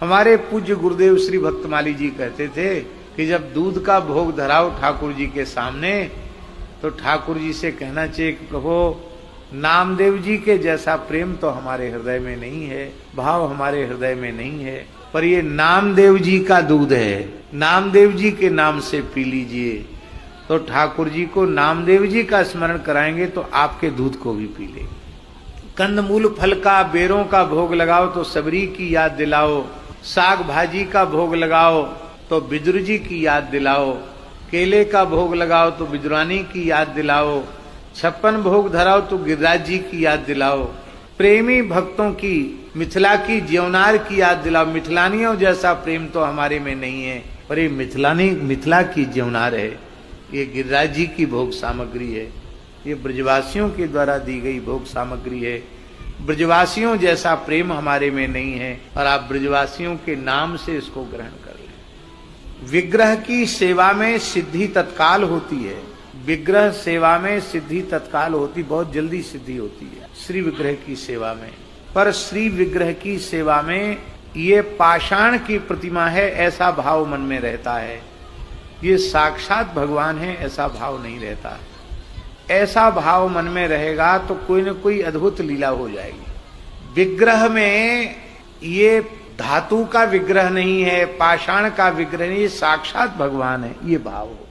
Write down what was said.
हमारे पूज्य गुरुदेव श्री भक्तमाली जी कहते थे कि जब दूध का भोग धराओ ठाकुर जी के सामने तो ठाकुर जी से कहना चाहिए कि प्रभु नामदेव जी के जैसा प्रेम तो हमारे हृदय में नहीं है, भाव हमारे हृदय में नहीं है, पर ये नामदेव जी का दूध है, नामदेव जी के नाम से पी लीजिए। तो ठाकुर जी को नामदेव जी का स्मरण कराएंगे तो आपके दूध को भी पी लेंगे। कंदमूल फल का बेरों का भोग लगाओ तो सबरी की याद दिलाओ, साग भाजी का भोग लगाओ तो बिदुर जी की याद दिलाओ, केले का भोग लगाओ तो बिदुरानी की याद दिलाओ, 56 भोग धराओ तो गिरिराज जी की याद दिलाओ, प्रेमी भक्तों की मिथिला की ज्यवनार की याद दिलाओ। मिथिलानियों जैसा प्रेम तो हमारे में नहीं है, पर ये मिथिला की ज्यवनार है, ये गिरिराज जी की भोग सामग्री है, ये ब्रजवासियों के द्वारा दी गई भोग सामग्री है। ब्रजवासियों जैसा प्रेम हमारे में नहीं है और आप ब्रजवासियों के नाम से इसको ग्रहण कर लें। विग्रह की सेवा में सिद्धि तत्काल होती है, विग्रह सेवा में सिद्धि तत्काल होती, बहुत जल्दी सिद्धि होती है श्री विग्रह की सेवा में। पर श्री विग्रह की सेवा में ये पाषाण की प्रतिमा है ऐसा भाव मन में रहता है, ये साक्षात भगवान है ऐसा भाव नहीं रहता। ऐसा भाव मन में रहेगा तो कोई न कोई अद्भुत लीला हो जाएगी। विग्रह में ये धातु का विग्रह नहीं है, पाषाण का विग्रह नहीं, साक्षात भगवान है, ये भाव हो।